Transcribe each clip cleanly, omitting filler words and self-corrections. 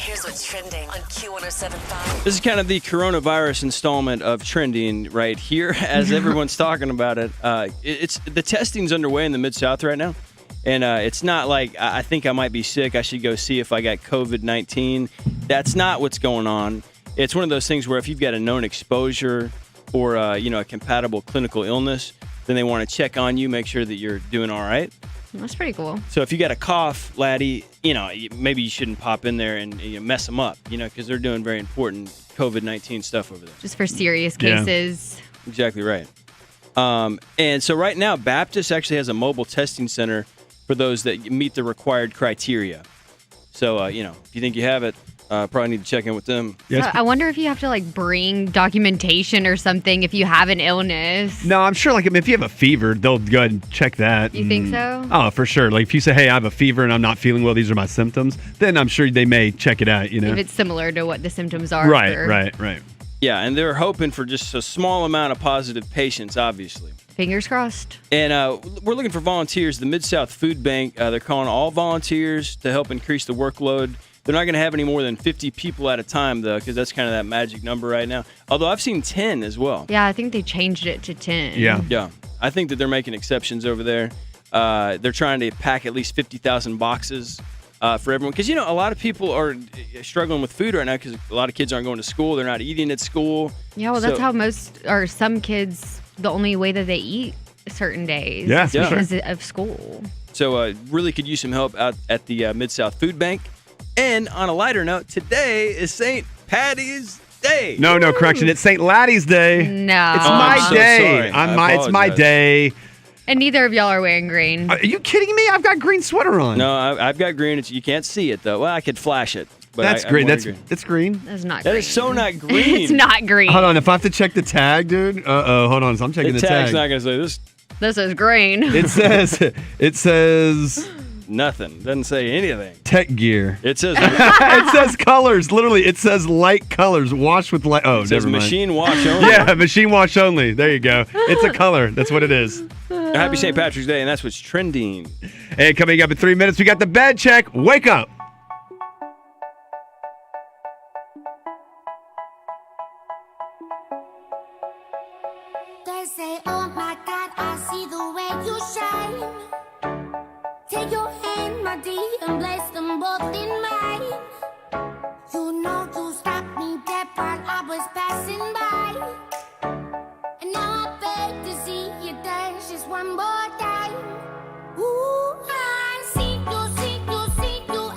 Here's what's trending on Q107.5. This is kind of the coronavirus installment of trending right here, as everyone's talking about it. It's the testing's underway in the Mid-South right now, and it's not like I think I might be sick. I should go see if I got COVID-19. That's not what's going on. It's one of those things where if you've got a known exposure or a compatible clinical illness, then they want to check on you, make sure that you're doing all right. That's pretty cool. So if you got a cough, laddie, maybe you shouldn't pop in there and mess them up, because they're doing very important COVID-19 stuff over there. Just for serious cases. Yeah. Exactly right. And so right now, Baptist actually has a mobile testing center for those that meet the required criteria. So, if you think you have it, probably need to check in with them. So I wonder if you have to bring documentation or something if you have an illness. No, I'm sure if you have a fever, they'll go ahead and check that. You think so? Oh, for sure. If you say, hey, I have a fever and I'm not feeling well, these are my symptoms, then I'm sure they may check it out, If it's similar to what the symptoms are. Right. Yeah, and they're hoping for just a small amount of positive patients, obviously. Fingers crossed. And we're looking for volunteers. The Mid-South Food Bank, they're calling all volunteers to help increase the workload. They're not going to have any more than 50 people at a time, though, because that's kind of that magic number right now. Although I've seen 10 as well. Yeah, I think they changed it to 10. Yeah. I think that they're making exceptions over there. They're trying to pack at least 50,000 boxes for everyone. Because, a lot of people are struggling with food right now because a lot of kids aren't going to school. They're not eating at school. Yeah, well, that's how some kids, the only way that they eat certain days is because of school. So really could use some help out at the Mid-South Food Bank. And on a lighter note, today is St. Patty's Day. No, correction. It's St. Laddie's Day. No. It's my day. Sorry. It's my day. And neither of y'all are wearing green. Are you kidding me? I've got green sweater on. No, I've got green. You can't see it, though. Well, I could flash it. But That's green. That's green. That's not green. That is so not green. It's not green. Hold on. If I have to check the tag, dude. Hold on. So I'm checking the tag. The tag's not going to say this. This is green. It says nothing. Doesn't say anything. Tech gear. It says it says colors. Literally, it says light colors. Wash with light. Oh, it says never mind. machine wash only. Yeah, machine wash only. There you go. It's a color. That's what it is. Happy St. Patrick's Day, and that's what's trending. Hey, coming up in 3 minutes, we got the bed check. Wake up. They say, oh my God, I see the way you shine. Take your hand, my dear, and place them both in mine. You stopped me dead while I was passing by. And now I beg to see you dance just one more time. Ooh, I see you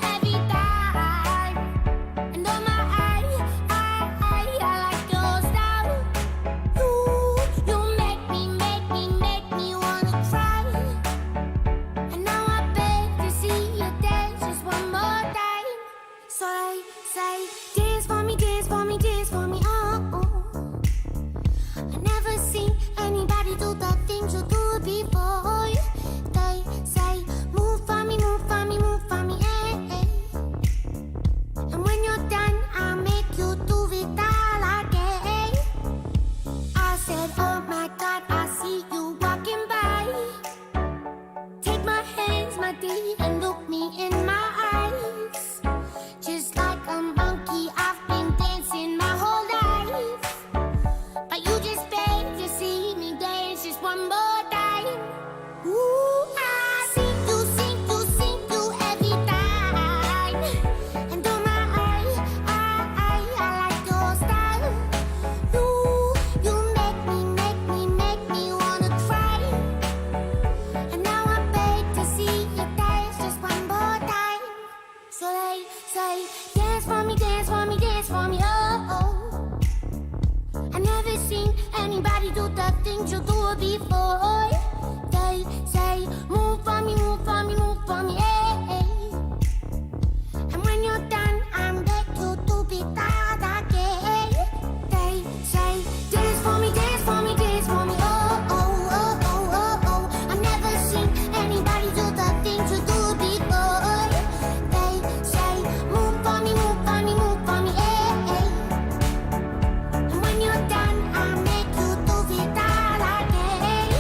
every time. And oh my, I like your style. You make me wanna try. And now I beg to see you dance just one more time. So they say, dance for me, oh. I never seen anybody do the things you do before. They say, move for me, eh. And when you're done, I'll make you do it all again. I said, oh my God, I see you walking by. Take my hands, my dear, and look me in my eyes. Just like a monkey, I've been dancing my whole life. But you just beg to see me dance just one more time. Ooh, I see you every time. And oh my, I like your style. You make me wanna cry. And now I beg to see you dance just one more time. So they say, dance for me, oh. I never seen anybody do the things you do before. They say, move for me, eh. And when you're done, I'm back to do it all again. They say, dance for me, oh. I never seen anybody do the things you do before. They say, move for me, eh. And when you're done, I'll make you do it all again.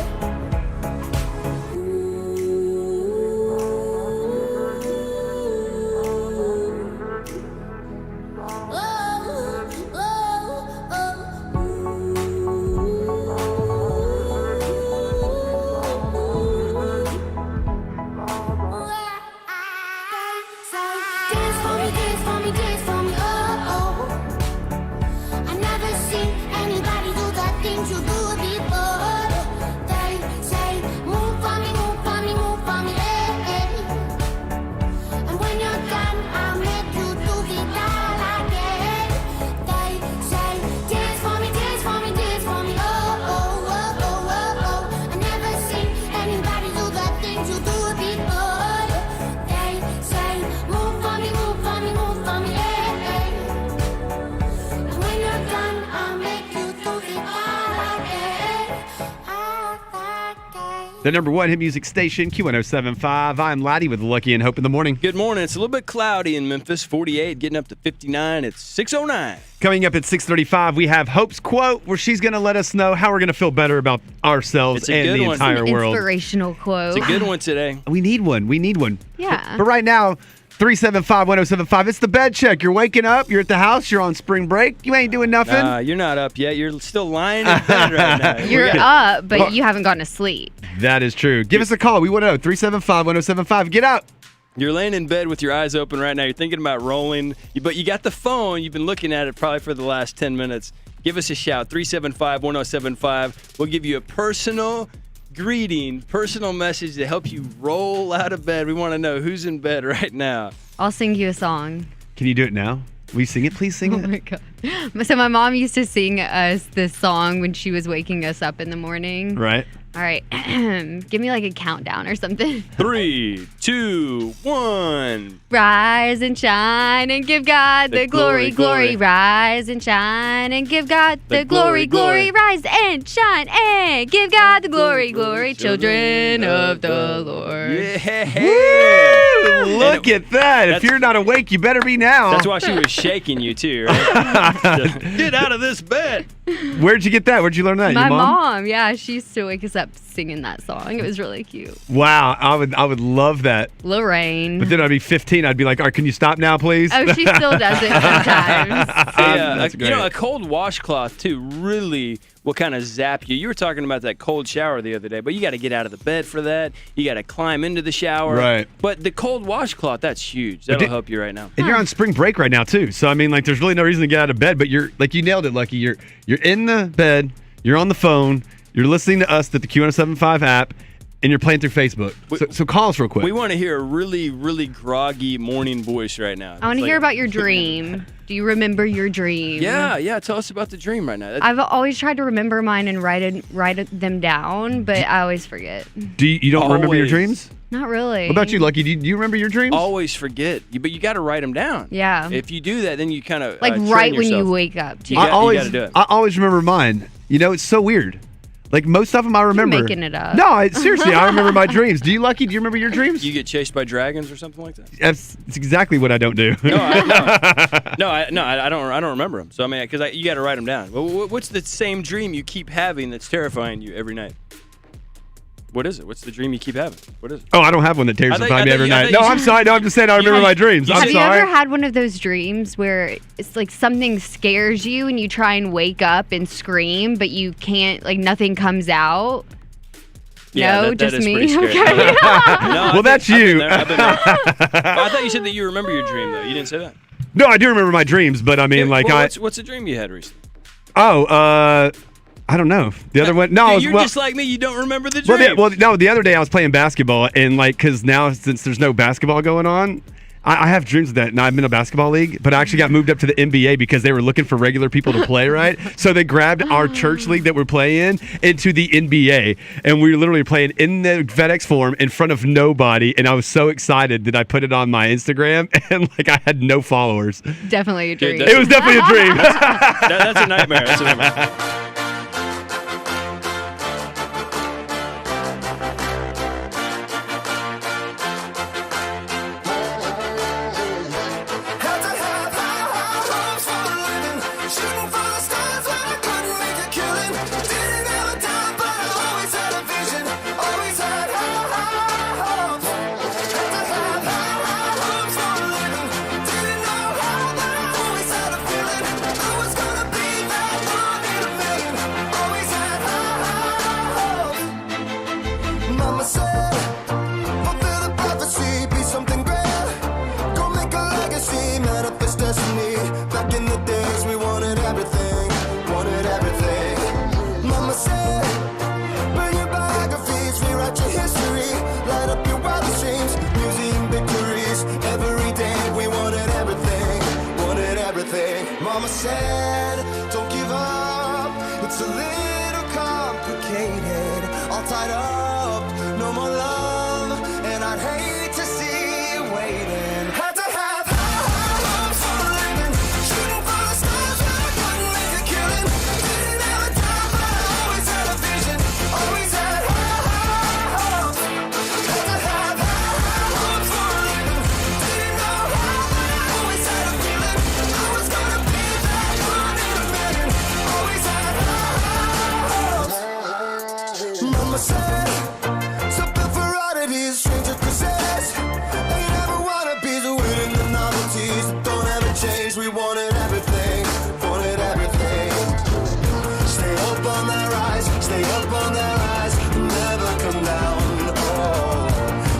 The number one hit music station, Q1075. I'm Laddie with Lucky and Hope in the morning. Good morning. It's a little bit cloudy in Memphis, 48, getting up to 59. It's 6:09. Coming up at 6:35, we have Hope's quote, where she's going to let us know how we're going to feel better about ourselves and the entire world. Inspirational quote. It's a good one today. We need one. Yeah. But right now, 375-1075. It's the bed check. You're waking up. You're at the house. You're on spring break. You ain't doing nothing. You're not up yet. You're still lying in bed right now. You're up, but you haven't gone to sleep. That is true. Give us a call. We want to know. 375-1075. Get up. You're laying in bed with your eyes open right now. You're thinking about rolling, but you got the phone. You've been looking at it probably for the last 10 minutes. Give us a shout. 375-1075. We'll give you a personal greeting, personal message to help you roll out of bed. We want to know who's in bed right now. I'll sing you a song. Can you do it now? Will you sing it? Please sing it. Oh my God. So my mom used to sing us this song when she was waking us up in the morning. Right. All right. Give me like a countdown or something. 3, 2, 1. Rise and shine and give God the glory, glory. Rise and shine and give God the glory, glory. Rise and shine and give God the glory, glory. Children of the Lord. Yeah. Woo! Look at that. If you're not awake, you better be now. That's why she was shaking you too, right? Get out of this bed. Where'd you get that? Where'd you learn that? My Your mom, yeah, she used to wake us up singing that song. It was really cute. Wow, I would love that. Lorraine. But then I'd be 15. I'd be like, all right, can you stop now, please? Oh, she still does it sometimes. That's great. A cold washcloth too really will kind of zap you. You were talking about that cold shower the other day, but you got to get out of the bed for that. You got to climb into the shower. Right. But the cold washcloth, that's huge. That'll help you right now. And you're on spring break right now too. So I mean, like, there's really no reason to get out of bed. But you're like, you nailed it, Lucky. You're in the bed. You're on the phone. You're listening to us at the Q1075 app. And you're playing through Facebook. So call us real quick. We want to hear a really, really groggy morning voice right now. I want to hear about your dream. Do you remember your dream? Yeah. Tell us about the dream right now. I've always tried to remember mine and write them down, but I always forget. You don't remember your dreams? Not really. What about you, Lucky? Do you remember your dreams? Always forget. But you got to write them down. Yeah. If you do that, then you kind of like right when you wake up. You got to do it. I always remember mine. You know, it's so weird. Like, most of them I remember. You're making it up. No, seriously, I remember my dreams. Do you, Lucky? Do you remember your dreams? You get chased by dragons or something like that? That's exactly what I don't do. I don't remember them. So, I mean, because you got to write them down. What's the same dream you keep having that's terrifying you every night? What is it? What's the dream you keep having? What is it? Oh, I don't have one that terrifies me every night. No, I'm sorry. No, I'm just saying I remember my dreams. I'm sorry. Have you ever had one of those dreams where it's like something scares you and you try and wake up and scream, but you can't, like nothing comes out? Yeah, no, that just is me. pretty scary. Okay. Well, that's you. I've been there. I thought you said that you remember your dream, though. You didn't say that. No, I do remember my dreams, but I mean, what's a dream you had recently? I don't know. The other one, no. You're just like me. You don't remember the dream. No. The other day I was playing basketball, and because now since there's no basketball going on, I have dreams of that. Now I'm in a basketball league, but I actually got moved up to the NBA because they were looking for regular people to play, right? So they grabbed our church league that we're playing into the NBA, and we were literally playing in the FedEx Forum in front of nobody. And I was so excited that I put it on my Instagram, and I had no followers. Definitely a dream. It was definitely a dream. That's a nightmare. That's a nightmare. Mama said, don't give up. It's a little complicated. All tied up, no more love. And I'd hate to see you waiting. Had to have high hopes for a living. Shooting for the stars, but I couldn't make a killing. Didn't have a time, but I always had a vision. Always had high Mama said, something for oddities, stranger possessed. They never wanna be the winning the novelties that don't ever change. We wanted everything, wanted everything. Stay up on that rise, stay up on that rise, never come down. Oh,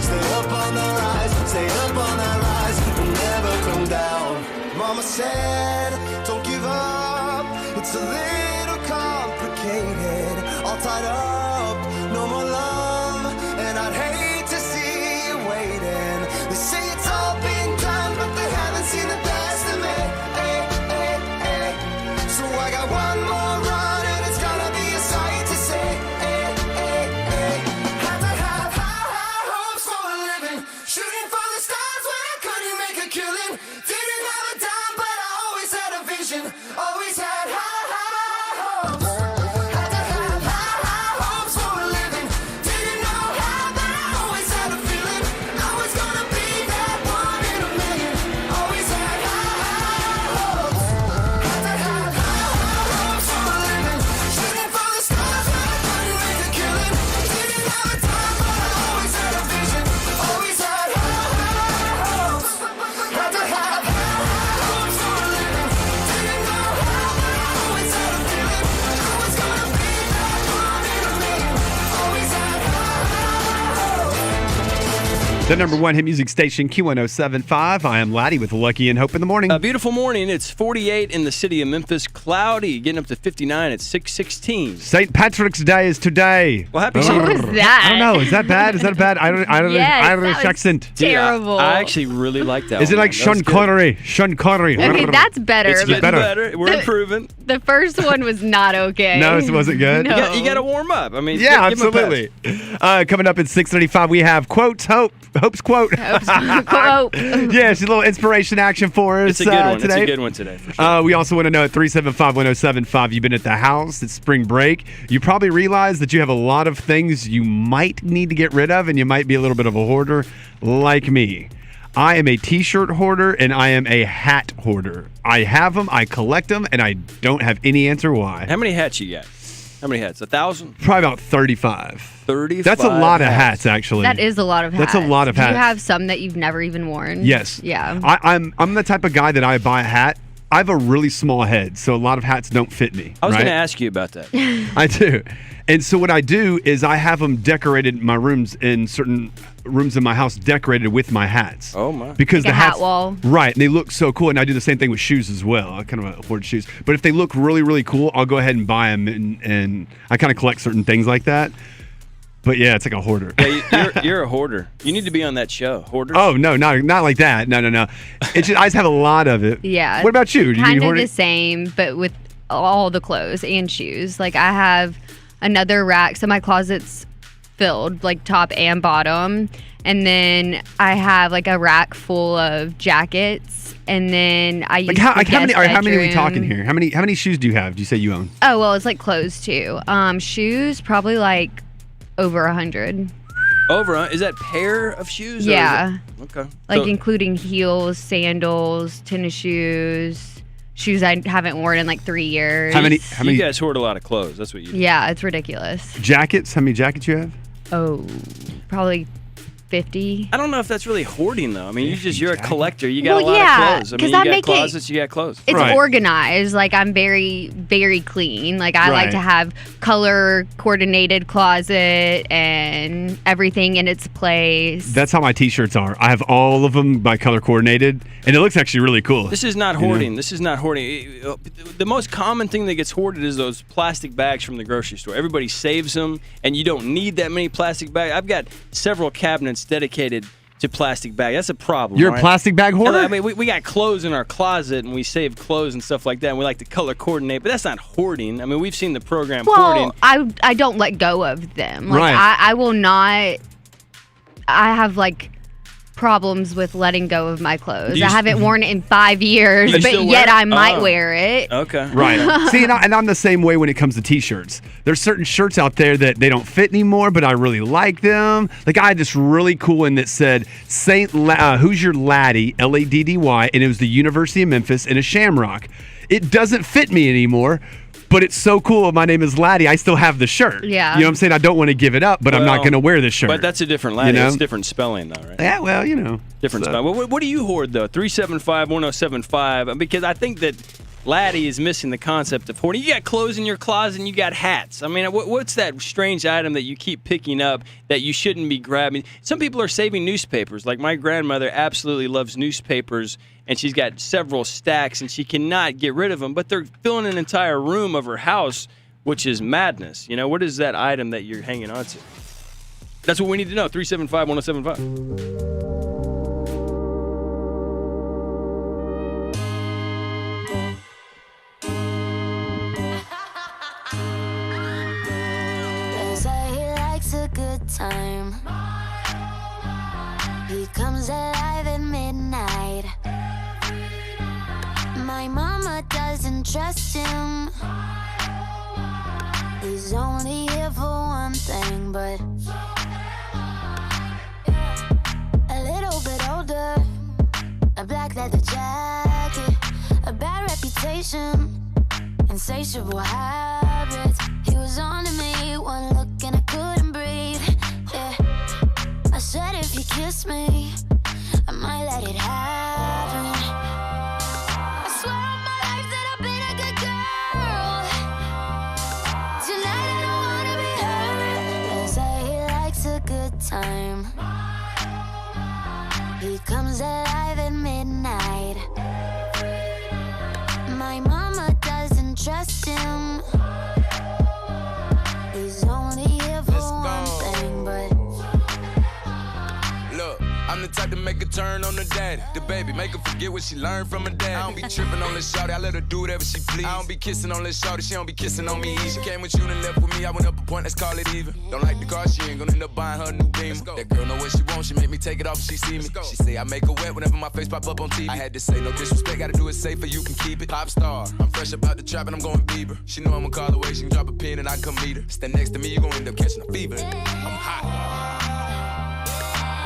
stay up on that rise, stay up on that rise, never come down. Mama said, don't give up, it's a little complicated, all tied up, no more love, and I'd hate to see you waiting. They say it's all been done, but they haven't seen the best of me. So I got one more run, and it's gonna be a sight to see. Had to have high hopes for a living, shooting for the stars when I couldn't make a killing. Didn't have a dime, but I always had a vision, always had high hopes. Had to have high hopes for a living, didn't know how, but I always had a feeling I was gonna be that one in a million. Always had high hopes. Had to have high hopes for a living, shooting for the stars when I couldn't make a killing. Didn't have a time, but I always had a vision, always had high hopes. Had to have high hopes for a living, didn't know how, but I always had a feeling I was gonna be that one in a million. Always had high hopes. The number one hit music station, Q1075. I am Laddie with Lucky and Hope in the morning. A beautiful morning. It's 48 in the city of Memphis. Cloudy, getting up to 59 at 6:16. St. Patrick's Day is today. Well, happy What St. was that? I don't know. Is that bad? Is that bad? Irish Yes, that was accent. terrible. I actually really like that. Is it one, like man. That was Sean good. Connery? Sean Connery. Okay, that's better. It's but getting better. better. We're improving. the first one was not okay. No, it wasn't good. No. You got to warm up. I mean, Yeah, give 'em a pass. absolutely. Coming up at 6:35, we have quotes. Hope's quote. Quote. Yeah, she's a little inspiration action for us It's a good one. today. It's a good one today, for sure. We also want to know at 375-1075, you've been at the house, it's spring break. You probably realize that you have a lot of things you might need to get rid of, and you might be a little bit of a hoarder like me. I am a t-shirt hoarder, and I am a hat hoarder. I have them, I collect them, and I don't have any answer why. How many hats you got? How many hats? 1,000? Probably about 35. 35. That's a lot of hats, actually. That is a lot of hats. That's a lot of Do hats. you have some that you've never even worn? Yes. Yeah. I'm the type of guy that I buy a hat. I have a really small head, so a lot of hats don't fit me. I was right? going to ask you about that. I do. And so what I do is I have them decorated, my rooms in certain rooms in my house decorated with my hats. Oh, my. Because Like the a hat hats, wall. Right, and they look so cool. And I do the same thing with shoes as well. I kind of hoard shoes. But if they look really, really cool, I'll go ahead and buy them. And I kind of collect certain things like that. But yeah, it's like a hoarder. Yeah, you're a hoarder. You need to be on that show. Hoarders? Oh, no, not like that. No. It's just, I just have a lot of it. Yeah. What about you? Do Kind you of hoard the it? same, but with all the clothes and shoes. Like I have another rack, so my closet's filled, like top and bottom. And then I have like a rack full of jackets. And then I use How many? All right, how many are we bedroom. talking here? How many shoes do you have? Do you say you own? Oh well, it's like clothes too. Shoes probably like over 100. Is that pair of shoes? or is Yeah. it- Okay. Like So- including heels, sandals, tennis shoes, shoes I haven't worn in like 3 years. How many you guys hoard a lot of clothes. That's what you do. Yeah, it's ridiculous. jackets? How many jackets you have? Oh, probably 50. I don't know if that's really hoarding, though. I mean, you're a collector. You got Well, a lot yeah, of clothes. I 'cause mean, I you got make it- closets, you got clothes. It's Right. organized. Like I'm very, very clean. Like I like Right. to have color coordinated closet and everything in its place. That's how my t-shirts are. I have all of them by color coordinated, and it looks actually really cool. This is not hoarding. This is not hoarding. The most common thing that gets hoarded is those plastic bags from the grocery store. Everybody saves them, and you don't need that many plastic bags. I've got several cabinets dedicated to plastic bags. That's a problem. You're right? a plastic bag hoarder? I mean, we got clothes in our closet, and we save clothes and stuff like that, and we like to color coordinate, but that's not hoarding. I mean, we've seen the program hoarding. Well, I don't let go of them. Like Right. I will not. I have like problems with letting go of my clothes. Do you I haven't worn it in 5 years, You but still yet wear it? I might Oh. wear it. Okay. Right. See, and I'm the same way when it comes to t-shirts. There's certain shirts out there that they don't fit anymore, but I really like them. Like I had this really cool one that said Who's Your Laddie, Laddy, and it was the University of Memphis in a shamrock. It doesn't fit me anymore, but it's so cool. My name is Laddie. I still have the shirt. Yeah. You know what I'm saying? I don't want to give it up, but I'm not Well, going to wear the shirt. But that's a different Laddie. You know? It's different spelling, though, right? Yeah, well, you know. Different so. spelling. What do you hoard, though? 375-1075. Because I think that Laddie is missing the concept of hoarding. You got clothes in your closet and you got hats. I mean, what's that strange item that you keep picking up that you shouldn't be grabbing? Some people are saving newspapers. Like my grandmother absolutely loves newspapers, and she's got several stacks, and she cannot get rid of them. But they're filling an entire room of her house, which is madness. You know, what is that item that you're hanging on to? That's what we need to know. 375-1075. They say he likes a good time. He comes alive at midnight. My mama doesn't trust him. He's only here for one thing, but a little bit older, a black leather jacket, a bad reputation, insatiable habits. He was on to me, one look and I couldn't breathe. Yeah. I said if you kiss me, I might let it happen. I swear on my life that I've been a good girl. Tonight I don't wanna be hurt. They say he likes a good time. He comes alive at midnight. My mama doesn't trust him. He's only here for one thing, but Look, I'm the type to make a turn on the daddy. The baby, make her forget what she learned from her dad. I don't be tripping on this shawty, I let her do whatever she please. I don't be kissing on this shawty, she don't be kissing on me. She came with you and left with me, I went up a point, let's call it even. Don't like the car, she ain't gonna end up buying her a new Beamer. That girl know what she wants, she make me take it off if she see me. She say I make her wet whenever my face pop up on TV. I had to say no disrespect, gotta do it safer, you can keep it. Pop star, I'm fresh about the trap and I'm going Bieber. She know I'ma call away, she can drop a pin and I can come meet her. Stand next to me, you gon' end up catching a fever. I'm hot.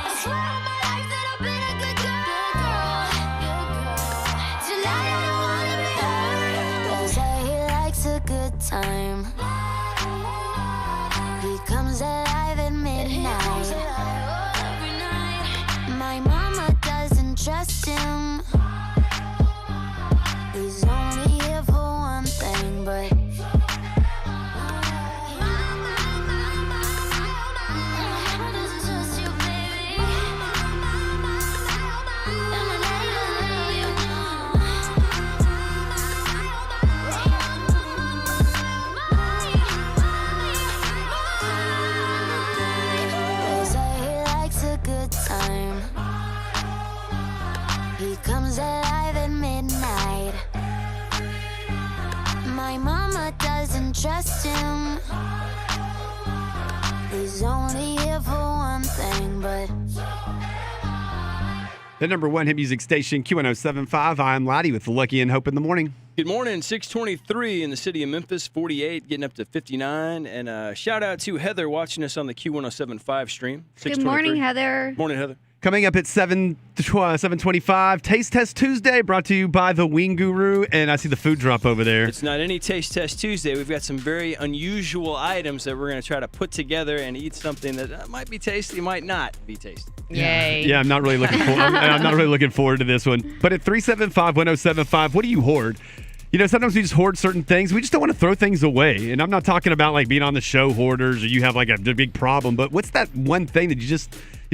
I swear on my life that I've been a good girl. Tonight I don't wanna be hurt. They say he likes a good time. He comes alive at midnight. My mama doesn't trust him. He's only here for one thing, but they say he likes a good time. He comes alive at midnight. My mama doesn't trust him. He's only here for one thing, but The number one hit music station, Q1075. I'm Laddie with Lucky and Hope in the morning. Good morning. 623 in the city of Memphis, 48, getting up to 59. And shout out to Heather watching us on the Q1075 stream. Good morning, Heather. Morning, Heather. Coming up at 7:25, Taste Test Tuesday, brought to you by the Wing Guru. And I see the food drop over there. It's not any Taste Test Tuesday. We've got some very unusual items that we're going to try to put together and eat something that might be tasty, might not be tasty. Yay. Yeah, I'm not really looking I'm not really looking forward to this one. But at 375-1075, what do you hoard? You know, sometimes we just hoard certain things. We just don't want to throw things away. And I'm not talking about like being on the show hoarders or you have like a big problem. But what's that one thing that you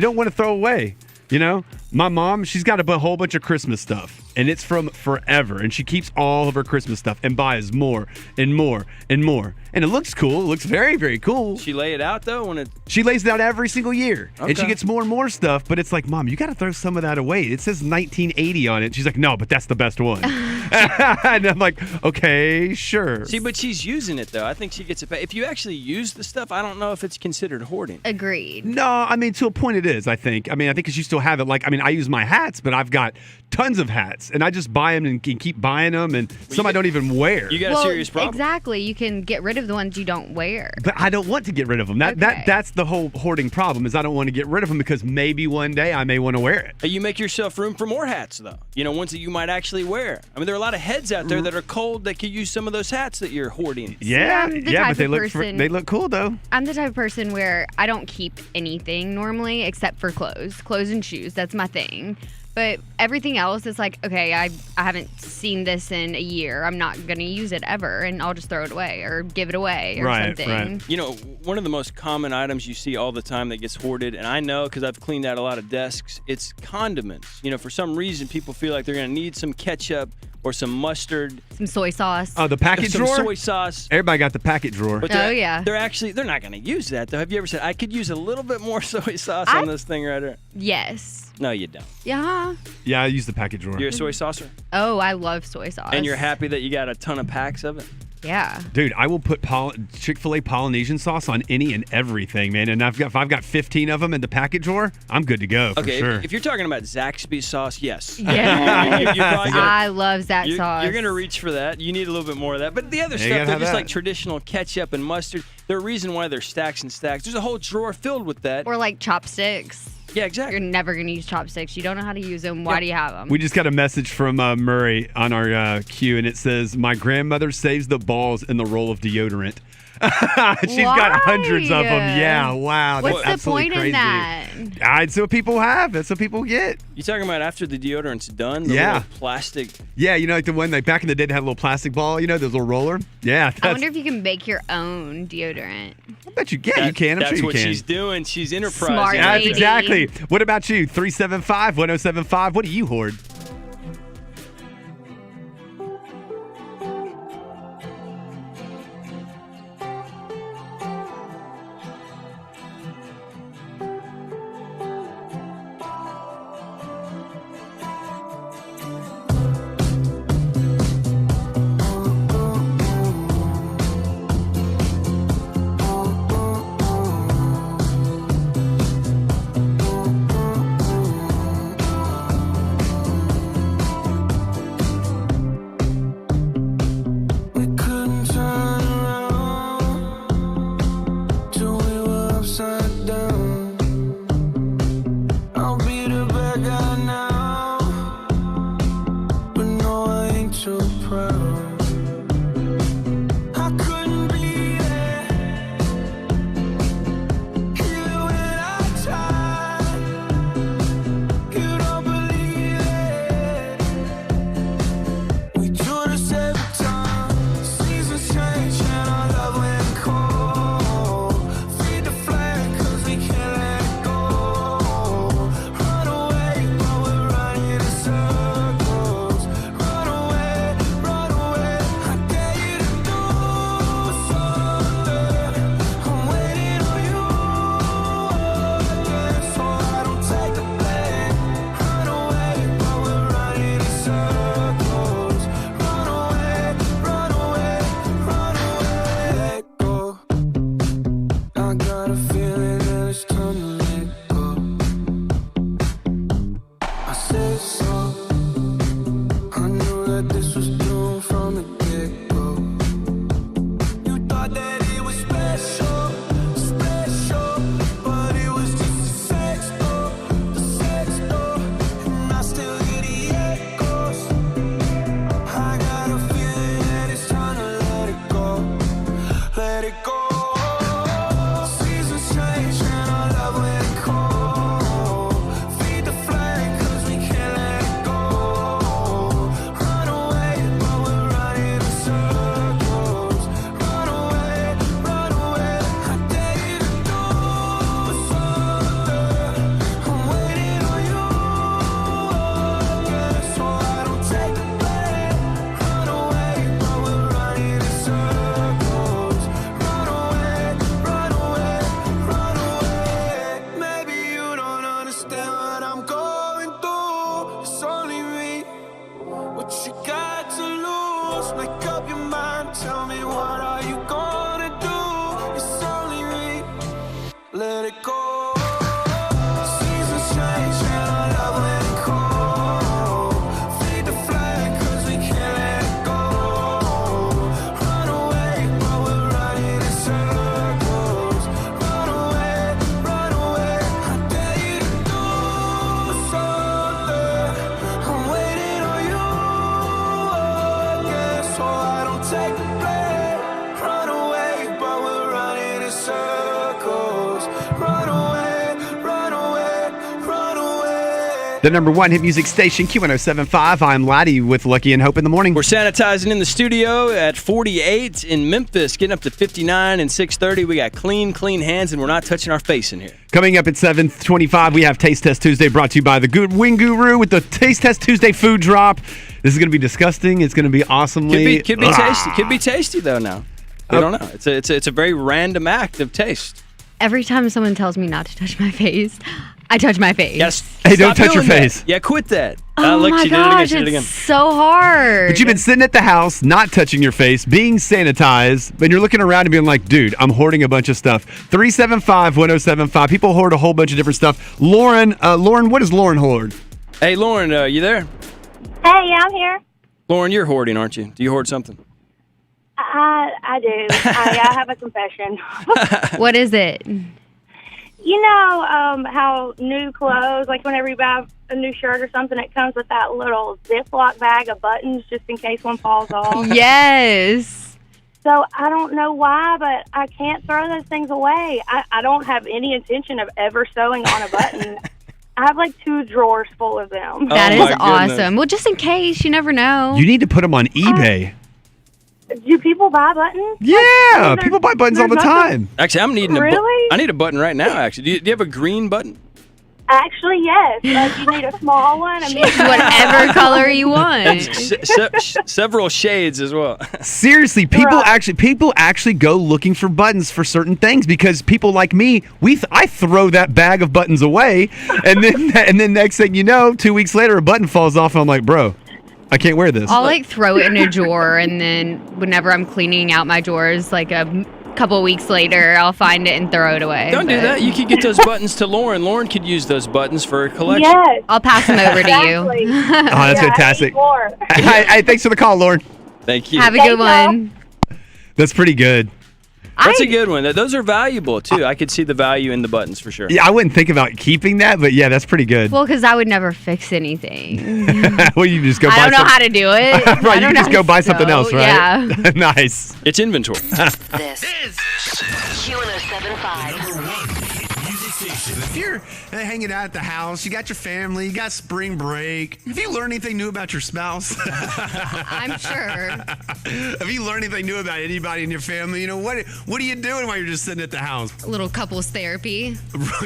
don't want to throw away? You know, my mom, she's got a whole bunch of Christmas stuff, and it's from forever. And she keeps all of her Christmas stuff and buys more and more and more. And it looks cool. It looks very, very cool. She lay it out, though, when it... She lays it out every single year. And she Okay. gets more and more stuff. But it's like, Mom, you got to throw some of that away. It says 1980 on it. She's like, no, but that's the best one. And I'm like, okay, sure. See, but she's using it, though. I think she gets it back. If you actually use the stuff, I don't know if it's considered hoarding. Agreed. No, I mean, to a point it is, I think. I mean, I think because you still have it. Like, I mean, I use my hats, but I've got tons of hats. And I just buy them and keep buying them. And some I don't even wear. You got a serious problem. Exactly. You can get rid of the ones you don't wear. But I don't want to get rid of them. Okay. That's the whole hoarding problem is I don't want to get rid of them because maybe one day I may want to wear it. You make yourself room for more hats, though. Ones that you might actually wear. I mean, there are a lot of heads out there that are cold that could use some of those hats that you're hoarding. Yeah, I'm the yeah, type but they of look person- they look cool though. I'm the type of person where I don't keep anything normally except for clothes and shoes. That's my thing. But everything else is like, okay, I haven't seen this in a year. I'm not going to use it ever, and I'll just throw it away or give it away or something. Right. One of the most common items you see all the time that gets hoarded, and I know because I've cleaned out a lot of desks, it's condiments. For some reason, people feel like they're going to need some ketchup or some mustard. Some soy sauce. Oh, the packet some drawer? soy sauce. Everybody got the packet drawer. But Oh, yeah. They're not going to use that, though. Have you ever said, I could use a little bit more soy sauce on this thing right here? Yes. No, you don't. Yeah. Yeah, I use the packet drawer. You're a soy saucer? Oh, I love soy sauce. And you're happy that you got a ton of packs of it? Yeah. Dude, I will put Chick-fil-A Polynesian sauce on any and everything, man. And if I've got 15 of them in the packet drawer, I'm good to go for Okay, sure. if you're talking about Zaxby's sauce, yes. Yeah. You're probably gonna- I love that you're, sauce. You're going to reach for that. You need a little bit more of that. But the other you stuff, gotta they're have just that. like traditional ketchup and mustard. There's a reason why they're stacks and stacks. There's a whole drawer filled with that. Or like chopsticks. Yeah, exactly. You're never going to use chopsticks. You don't know how to use them. Why do you have them? We just got a message from Murray on our queue, and it says, "My grandmother saves the balls in the roll of deodorant." She's got hundreds of them. Yeah, wow. What's that's the absolutely point crazy. in that? That's what people have. That's what people get. You talking about after the deodorant's done? The Yeah. little plastic. Yeah, like the one back in the day that had a little plastic ball, those little roller. Yeah, I wonder if you can make your own deodorant. I bet you can. You can. I'm That's sure you what can. she's doing. She's enterprising. Smart right That's lady. there. exactly. What about you? 375-1075. What do you hoard? We couldn't turn around till we were upside down. I'll be the bad guy now, but no, I ain't too proud. I couldn't be there, even when I tried. You don't believe it. We do this every time. Seasons change and our love went cold. Feed the flame 'cause we can't let it go. Run away while we're running in circles. Run away, run away. I dare you to do something. I'm waiting on you again, so I don't take the blame. Run away while we're running in circles. Run away, run away, run away. Let go. I got a feeling that it's time to let go. I said so. I knew that this was doomed from the get-go. You thought that it was special, special, but it was just a sex door, and I still hear the echoes. I got a feeling that it's time to let it go, let it go. Seasons change and our love went cold. Feed the flame 'cause we can't let it go. Run away while we're running in circles. Run away, run away. I dare you to do something. I'm waiting on you again, so I don't take the blame. Run away while we're running in circles. Run away, run away, run away. Maybe you don't understand what I'm going through. It's only me. What you got to lose? Make up your mind. Tell me, what are you gonna do? It's only me. Let it go. Seasons change and our love went cold. Feed the flame 'cause we can't let it go. Run away while we're running run away, run away, run away. The number one hit music station, Q1075. I'm Laddie with Lucky and Hope in the morning. We're sanitizing in the studio at 48 in Memphis, getting up to 59 and 6:30. We got clean hands, and we're not touching our face in here. Coming up at 7:25, we have Taste Test Tuesday brought to you by the Good Wing Guru with the Taste Test Tuesday food drop. This is going to be disgusting. It's going to be awesomely... Could be tasty. Could be tasty, though, now. We don't know. It's a very random act of taste. Every time someone tells me not to touch my face, I touch my face. Yes. Hey, don't Stop touch your doing that. face. Yeah, quit that. Oh Look, my she gosh, did it again. it's so hard. But you've been sitting at the house, not touching your face, being sanitized, but you're looking around and being like, dude, I'm hoarding a bunch of stuff. 375-1075. People hoard a whole bunch of different stuff. Lauren, what does Lauren hoard? Hey, Lauren, you there? Hey, yeah, I'm here. Lauren, you're hoarding, aren't you? Do you hoard something? I do. I have a confession. What is it? You know how new clothes, like whenever you buy a new shirt or something, it comes with that little Ziploc bag of buttons just in case one falls off? Yes. So I don't know why, but I can't throw those things away. I don't have any intention of ever sewing on a button. I have like 2 drawers full of them. That Oh, is my goodness. awesome. Well, just in case, you never know. You need to put them on eBay. Do people buy buttons? Yeah, people buy buttons all the there's nothing- time. Actually, I'm needing Really? I need a button right now, actually. Do you have a green button? Actually, yes. You need a small one. I mean, Whatever color you want. Several shades as well. Seriously, people Right. actually go looking for buttons for certain things because people like me, I throw that bag of buttons away, and then next thing you know, 2 weeks later, a button falls off, and I'm like, bro, I can't wear this. I'll like throw it in a drawer, and then whenever I'm cleaning out my drawers, like a couple weeks later, I'll find it and throw it away. Don't do But that. You could get those buttons to Lauren. Lauren could use those buttons for a collection. yes. I'll pass them over to you. Exactly. Oh, that's fantastic. More. Hey, thanks for the call, Lauren. Thank you. Have a Thank good y'all. one. That's pretty good. That's a good one. Those are valuable, too. I could see the value in the buttons for sure. Yeah, I wouldn't think about keeping that, but yeah, that's pretty good. Well, because I would never fix anything. Well, you just go buy I don't know some- how to do it. Right, I you don't can know just go how buy to something sew. else, right? Yeah. Nice. It's inventory. This is Q1075. If you're hanging out at the house, you got your family, you got spring break. Have you learned anything new about your spouse? I'm sure. Have you learned anything new about anybody in your family? You know, what are you doing while you're just sitting at the house? A little couples therapy.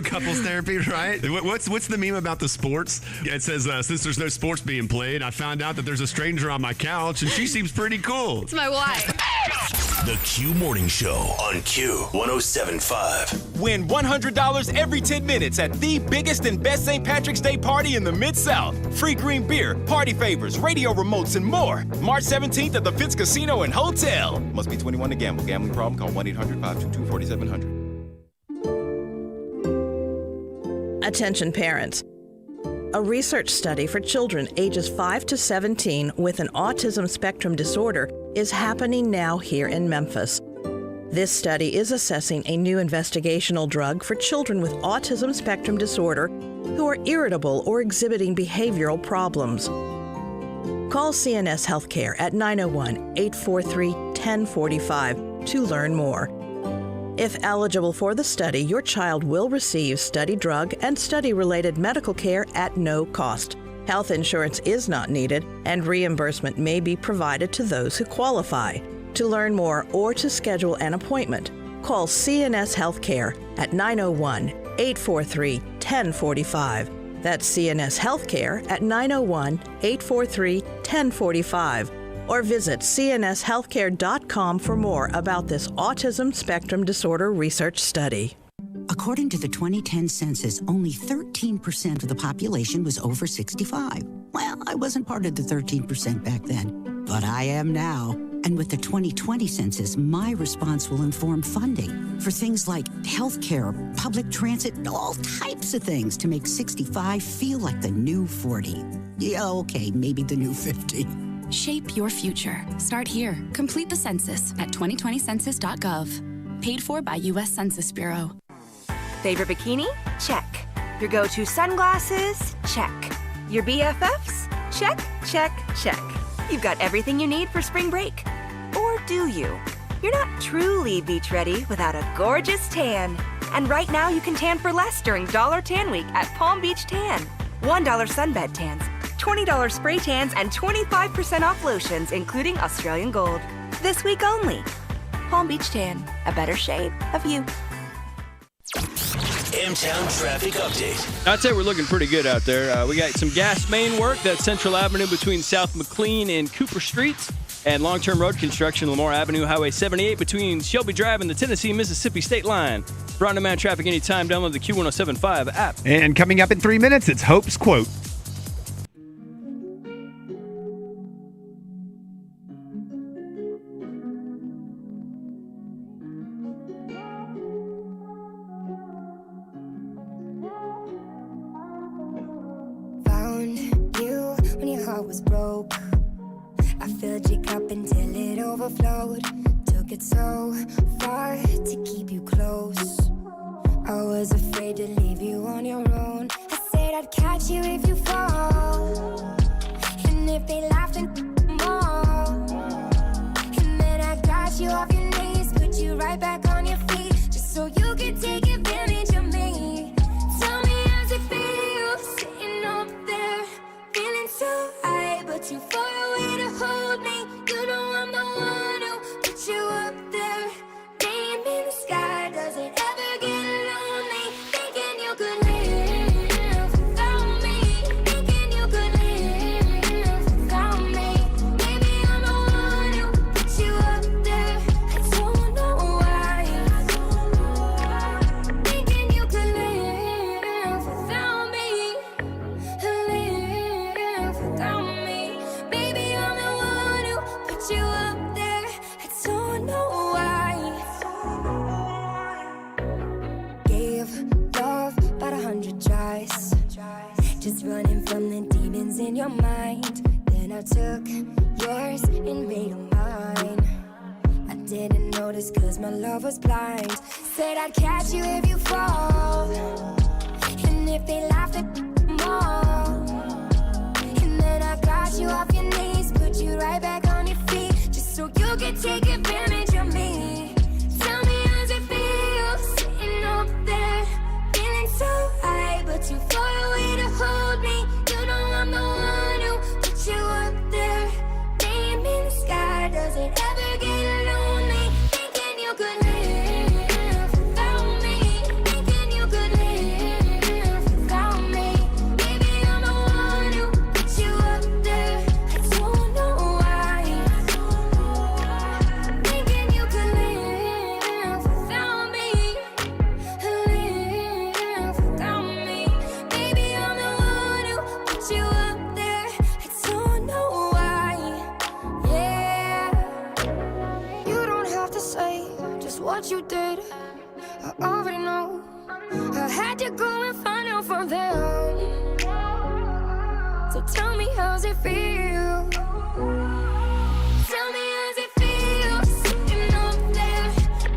Couples therapy, right? What's the meme about the sports? It says, since there's no sports being played, I found out that there's a stranger on my couch, and she seems pretty cool. It's my wife. The Q Morning Show on Q1075. Win $100 every 10 minutes at the biggest and best St. Patrick's Day party in the Mid-South. Free green beer, party favors, radio remotes, and more. March 17th at the Fitz Casino and Hotel. Must be 21 to gamble. Gambling problem? Call 1-800-522-4700. Attention parents. A research study for children ages 5 to 17 with an autism spectrum disorder is happening now here in Memphis. This study is assessing a new investigational drug for children with autism spectrum disorder who are irritable or exhibiting behavioral problems. Call CNS Healthcare at 901-843-1045 to learn more. If eligible for the study, your child will receive study drug and study-related medical care at no cost. Health insurance is not needed, and reimbursement may be provided to those who qualify. To learn more or to schedule an appointment, call CNS Healthcare at 901-843-1045. That's CNS Healthcare at 901-843-1045. Or visit cnshealthcare.com for more about this autism spectrum disorder research study. According to the 2010 census, only 13% of the population was over 65. Well, I wasn't part of the 13% back then, but I am now. And with the 2020 census, my response will inform funding for things like healthcare, public transit, all types of things to make 65 feel like the new 40. Yeah, okay, maybe the new 50. Shape your future. Start here. Complete the census at 2020census.gov. Paid for by U.S. Census Bureau. Favorite bikini? Check. Your go-to sunglasses? Check. Your BFFs? Check, check, check. You've got everything you need for spring break. Or do you? You're not truly beach ready without a gorgeous tan. And right now you can tan for less during Dollar Tan Week at Palm Beach Tan. $1 sunbed tans, $20 spray tans, and 25% off lotions, including Australian Gold. This week only. Palm Beach Tan, a better shade of you. M-Town traffic update. I'd say we're looking pretty good out there. We got some gas main work. That's Central Avenue between South McLean and Cooper Streets. And long-term road construction, Lamar Avenue, Highway 78 between Shelby Drive and the Tennessee-Mississippi state line. For on-demand traffic anytime, download the Q1075 app. And coming up in 3 minutes, it's Hope's Quote. Found you when your heart was broke. I filled your cup until it overflowed. Took it so far to keep you close. I was afraid to leave you on your own. I said I'd catch you if you fall. And if they laughed and more. And then I got you off your knees, put you right back on your feet, just so you could take advantage of me. Tell me how's it feel, sitting up there, feeling so high, but too far away to hold me. You know I'm the one who put you up there. Name in the sky, does it ever get lonely? Thinking you could live without me. Thinking you could live without me. Maybe I'm the one who put you up there. I don't know why. Thinking you could live without me. Live without me. Maybe I'm the one who put you up there. I don't know why. Gave love about 100 tries, just running from the demons in your mind. Then I took yours and made them mine. I didn't notice cause my love was blind. Said I'd catch you if you fall. And if they laughed at more. And then I got you off your knees, put you right back on your feet, just so you could take advantage of me. Tell me how's it feel, sitting up there, feeling so high, but too far away to hold me. You know I'm the one who put you up there. Name in the sky, does it ever get lonely? Thinking you could live without me. Thinking you could live without me. Maybe I'm the one who put you up there. I don't know why. Thinking you could live without me. Live without me. Maybe I'm the one who put you up there. I don't know why. Yeah. You don't have to say just what you did. I already know. I had to go and find out from them. So tell me how's it feel? Tell me how's it feel, sitting up there,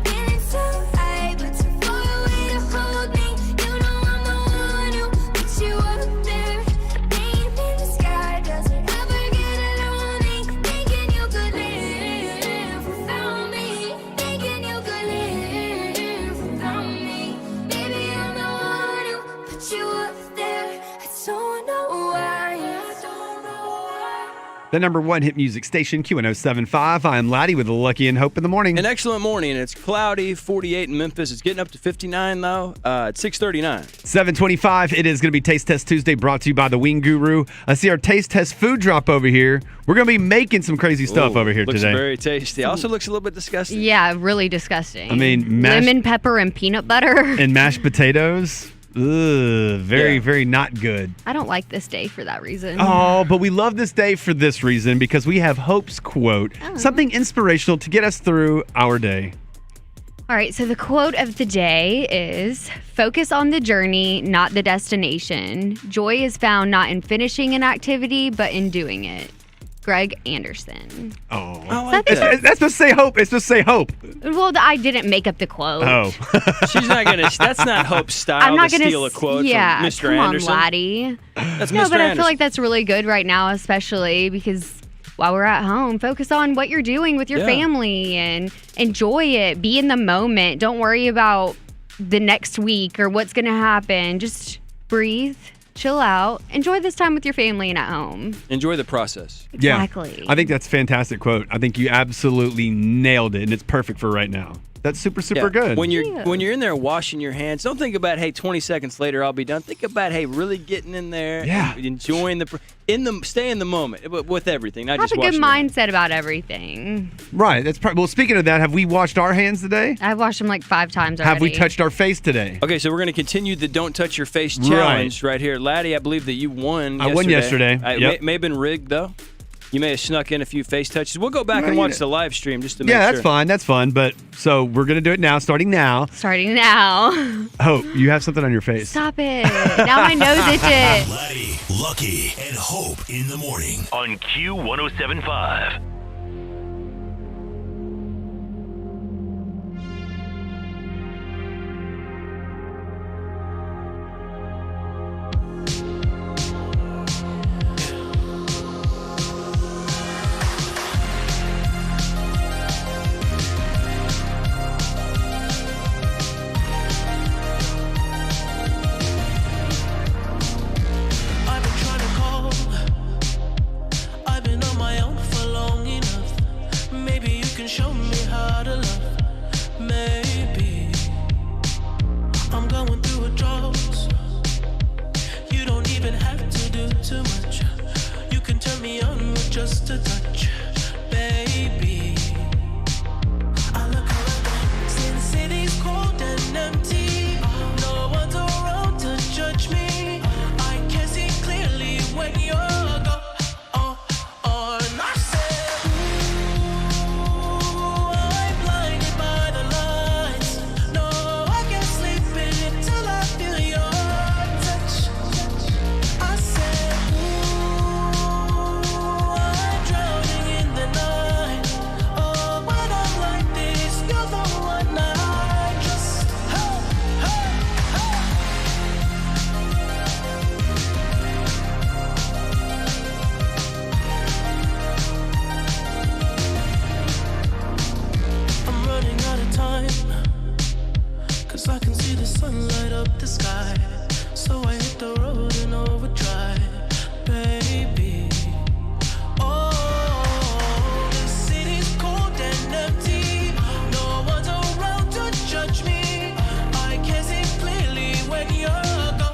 feeling so high, but too far away to hold me. You know I'm the one who put you up there. Name in the sky, does it ever get lonely? Thinking you could live without me. Thinking you could live without me. Maybe I'm the one who put you up there. I don't know why. The number one hit music station, Q1075. I'm Laddie with Lucky and Hope in the morning. An excellent morning. It's cloudy, 48 in Memphis. It's getting up to 59 though. It's 6:39. 7:25. It is going to be Taste Test Tuesday, brought to you by the Wing Guru. I see our Taste Test food drop over here. We're going to be making some crazy stuff Ooh, over here looks today. Very tasty. Also looks a little bit disgusting. Yeah, really disgusting. I mean, lemon pepper and peanut butter. And mashed potatoes. Ugh, very not good. I don't like this day for that reason. Oh, but we love this day for this reason, because we have Hope's quote, something inspirational to get us through our day. All right, so the quote of the day is, focus on the journey, not the destination. Joy is found not in finishing an activity, but in doing it. Greg Anderson. Oh, like that's supposed to say hope. It's supposed to say hope. Well, I didn't make up the quote. Oh. She's not going to, that's not Hope's style I'm not to gonna steal a quote from Mr. Come Anderson. on, Laddie. That's No, Mr. but I Anderson. feel like that's really good right now, especially because while we're at home, focus on what you're doing with your family and enjoy it. Be in the moment. Don't worry about the next week or what's going to happen. Just breathe, chill out, enjoy this time with your family and at home. Enjoy the process. Exactly. Yeah, I think that's a fantastic quote. I think you absolutely nailed it, and it's perfect for right now. That's super good. When you're in there washing your hands, don't think about, hey, 20 seconds later I'll be done. Think about, hey, really getting in there, and enjoying stay in the moment with everything. Not Have just a good washing your hands. mindset about everything. Right. Well, speaking of that, have we washed our hands today? I've washed them like 5 times already. Have we touched our face today? Okay, so we're going to continue the Don't Touch Your Face challenge right here. Laddie, I believe that you won I won yesterday. Yep. May have been rigged, though. You may have snuck in a few face touches. We'll go back and watch the live stream just to make sure. Yeah, that's fine. That's fun. But so we're going to do it now, starting now. Starting now. Hope, you have something on your face. Stop it. Now my nose itches. Laddie, Lucky, and Hope in the morning on Q107.5. Just a touch, baby. I look around, since city's cold and empty. No one's around to judge me. I can see clearly when you're gone. And I said, ooh, I'm blinded by the lights. No, I can't sleep until I feel your touch. I said, I can see the sun light up the sky, so I hit the road in overdrive, baby. Oh, the city's cold and empty. No one's around to judge me. I can see clearly when you're gone.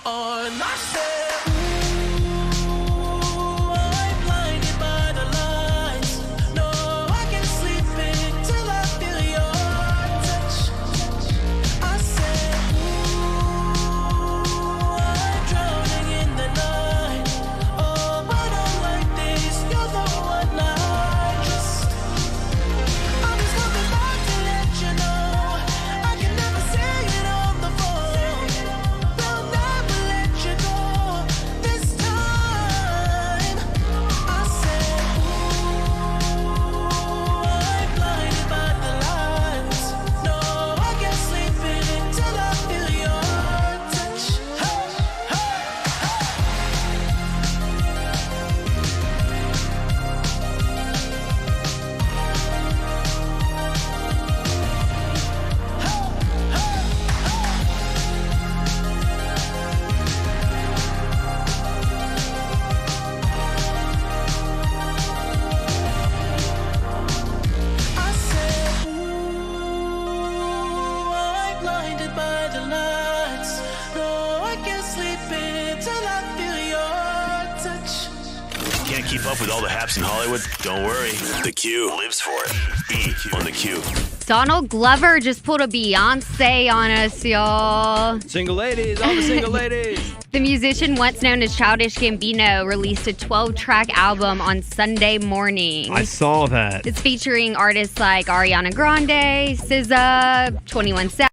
And I said, ooh, I'm blinded by the lights. No, I can't sleep until I feel your touch. I said, ooh, I'm drowning in the night. Oh, but I'm like this, you're the one I just. I'm just coming back to let you know I can never say it on the phone. They'll never let you go this time. I said, ooh, I'm blinded by the lights. No, I can't sleep until I feel your touch. Hey, I said, ooh, I'm blinded by the lights. No, I can't sleep until I feel your touch. Can't keep up with all the haps in Hollywood? Don't worry. The Q lives for it. E on the Q. Donald Glover just pulled a Beyonce on us, y'all. Single ladies, all the single ladies. The musician, once known as Childish Gambino, released a 12-track album on Sunday morning. I saw that. It's featuring artists like Ariana Grande, SZA, 21 Savage.